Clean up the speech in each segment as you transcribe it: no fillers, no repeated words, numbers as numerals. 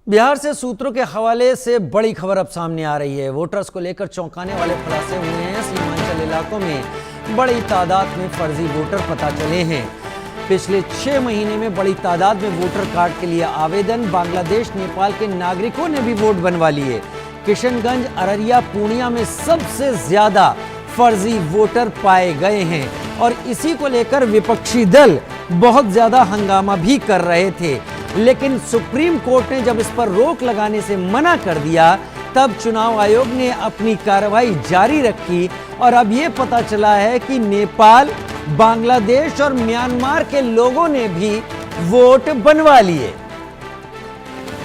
बिहार से सूत्रों के हवाले से बड़ी खबर अब सामने आ रही है। वोटर्स को लेकर चौंकाने वाले खुलासे हुए हैं। सीमांचल इलाकों में बड़ी तादाद में फर्जी वोटर पता चले हैं। पिछले 6 महीने में बड़ी तादाद में वोटर कार्ड के लिए आवेदन। बांग्लादेश, नेपाल के नागरिकों ने भी वोट बनवा लिए। किशनगंज, अररिया, पूर्णिया में सबसे ज्यादा फर्जी वोटर पाए गए हैं और इसी को लेकर विपक्षी दल बहुत ज्यादा हंगामा भी कर रहे थे। लेकिन सुप्रीम कोर्ट ने जब इस पर रोक लगाने से मना कर दिया, तब चुनाव आयोग ने अपनी कार्रवाई जारी रखी और अब यह पता चला है कि नेपाल, बांग्लादेश और म्यांमार के लोगों ने भी वोट बनवा लिए।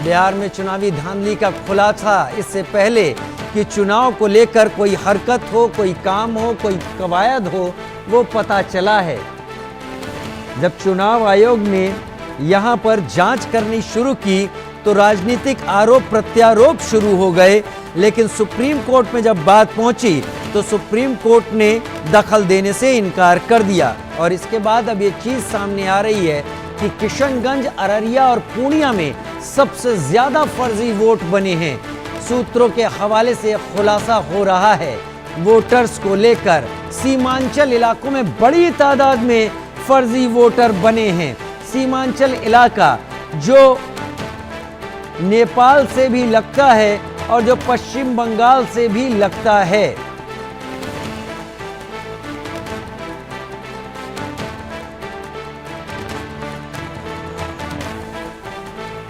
बिहार में चुनावी धांधली का खुलासा इससे पहले कि चुनाव को लेकर कोई हरकत हो, कोई काम हो, कोई कवायद हो, वो पता चला है। जब चुनाव आयोग ने यहां पर जांच करनी शुरू की तो राजनीतिक आरोप प्रत्यारोप शुरू हो गए। लेकिन सुप्रीम कोर्ट में जब बात पहुंची तो सुप्रीम कोर्ट ने दखल देने से इनकार कर दिया और इसके बाद अब ये चीज सामने आ रही है कि किशनगंज, अररिया और पूर्णिया में सबसे ज्यादा फर्जी वोट बने हैं। सूत्रों के हवाले से खुलासा हो रहा है, वोटर्स को लेकर सीमांचल इलाकों में बड़ी तादाद में फर्जी वोटर बने हैं। सीमांचल इलाका जो नेपाल से भी लगता है और जो पश्चिम बंगाल से भी लगता है।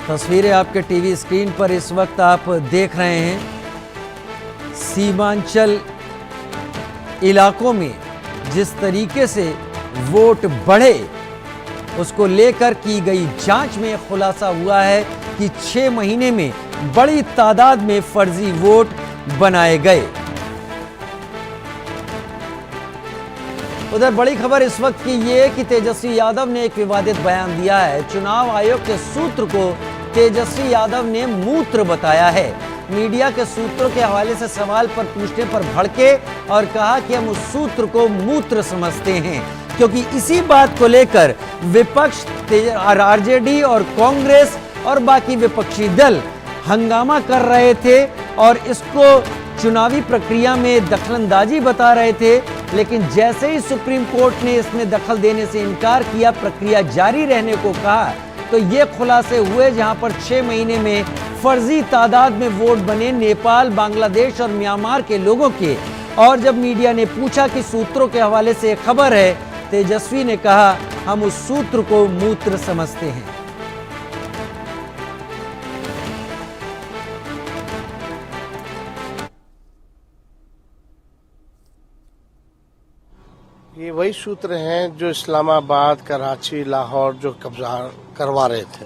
तस्वीरें आपके टीवी स्क्रीन पर इस वक्त आप देख रहे हैं। सीमांचल इलाकों में जिस तरीके से वोट बढ़े उसको लेकर की गई जांच में खुलासा हुआ है कि 6 महीने में बड़ी तादाद में फर्जी वोट बनाए गए। उधर बड़ी खबर इस वक्त की ये कि तेजस्वी यादव ने एक विवादित बयान दिया है। चुनाव आयोग के सूत्र को तेजस्वी यादव ने मूत्र बताया है। मीडिया के सूत्रों के हवाले से सवाल पर पूछने पर भड़के और कहा कि हम उस सूत्र को मूत्र समझते हैं, क्योंकि इसी बात को लेकर विपक्ष, आरजेडी और कांग्रेस और बाकी विपक्षी दल हंगामा कर रहे थे और इसको चुनावी प्रक्रिया में दखलंदाजी बता रहे थे। लेकिन जैसे ही सुप्रीम कोर्ट ने इसमें दखल देने से इनकार किया, प्रक्रिया जारी रहने को कहा, तो ये खुलासे हुए जहां पर 6 महीने में फर्जी तादाद में वोट बने नेपाल, बांग्लादेश और म्यांमार के लोगों के। और जब मीडिया ने पूछा कि सूत्रों के हवाले से खबर है, तेजस्वी ने कहा हम उस सूत्र को मूत्र समझते हैं। ये वही सूत्र हैं जो इस्लामाबाद, कराची, लाहौर जो कब्जा करवा रहे थे।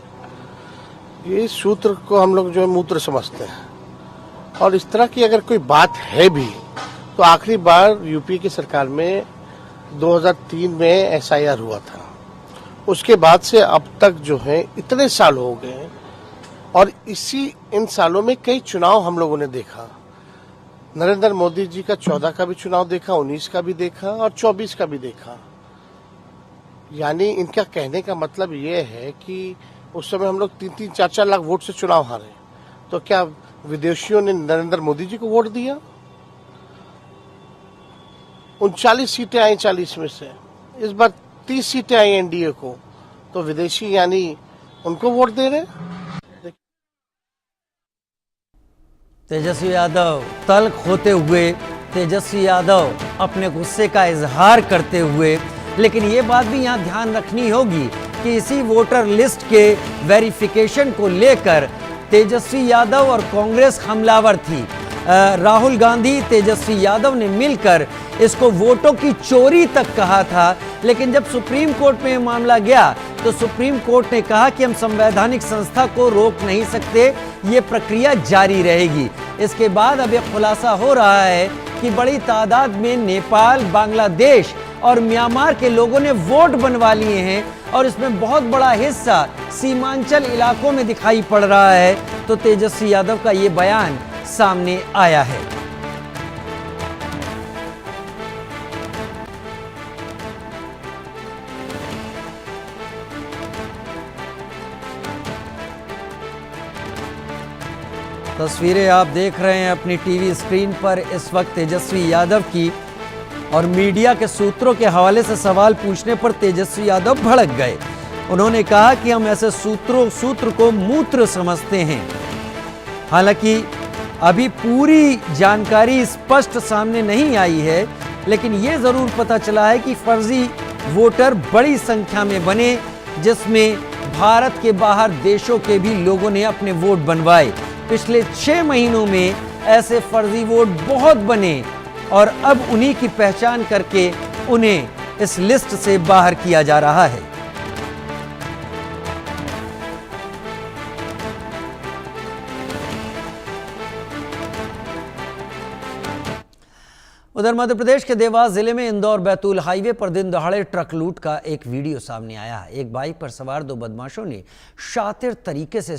ये सूत्र को हम लोग जो है मूत्र समझते हैं। और इस तरह की अगर कोई बात है भी तो आखिरी बार यूपी की सरकार में 2003 में SIR हुआ था। उसके बाद से अब तक जो है इतने साल हो गए और इन सालों में कई चुनाव हम लोगों ने देखा। नरेंद्र मोदी जी का 14 का भी चुनाव देखा, 19 का भी देखा और 24 का भी देखा। यानी इनका कहने का मतलब ये है कि उस समय हम लोग 3-3, 4-4 लाख वोट से चुनाव हारे। तो क्या विदेशियों ने नरेंद्र मोदी जी को वोट दिया? 39 सीटें आई 40 में से, इस बार 30 सीटें आई एनडीए को, तो विदेशी यानी उनको वोट दे रहे। तेजस्वी यादव तल्ख होते हुए, तेजस्वी यादव अपने गुस्से का इजहार करते हुए। लेकिन ये बात भी यहाँ ध्यान रखनी होगी कि इसी वोटर लिस्ट के वेरिफिकेशन को लेकर तेजस्वी यादव और कांग्रेस हमलावर थी। राहुल गांधी, तेजस्वी यादव ने मिलकर इसको वोटों की चोरी तक कहा था। लेकिन जब सुप्रीम कोर्ट में मामला गया तो सुप्रीम कोर्ट ने कहा कि हम संवैधानिक संस्था को रोक नहीं सकते, ये प्रक्रिया जारी रहेगी। इसके बाद अब यह खुलासा हो रहा है कि बड़ी तादाद में नेपाल, बांग्लादेश और म्यांमार के लोगों ने वोट बनवा लिए हैं और इसमें बहुत बड़ा हिस्सा सीमांचल इलाकों में दिखाई पड़ रहा है। तो तेजस्वी यादव का ये बयान सामने आया है। तस्वीरें आप देख रहे हैं अपनी टीवी स्क्रीन पर। इस वक्त तेजस्वी यादव की और मीडिया के सूत्रों के हवाले से सवाल पूछने पर तेजस्वी यादव भड़क गए। उन्होंने कहा कि हम ऐसे सूत्र को मूत्र समझते हैं। हालांकि अभी पूरी जानकारी स्पष्ट सामने नहीं आई है, लेकिन यह जरूर पता चला है कि फर्जी वोटर बड़ी संख्या में बने, जिसमें भारत के बाहर देशों के भी लोगों ने अपने वोट बनवाए। पिछले 6 महीनों में ऐसे फर्जी वोट बहुत बने और अब उन्हीं की पहचान करके उन्हें इस लिस्ट से बाहर किया जा रहा है। उधर मध्य प्रदेश के देवास जिले में इंदौर बैतूल हाईवे पर दिन दहाड़े ट्रक लूट का एक वीडियो सामने आया है। एक बाइक पर सवार 2 बदमाशों ने शातिर तरीके से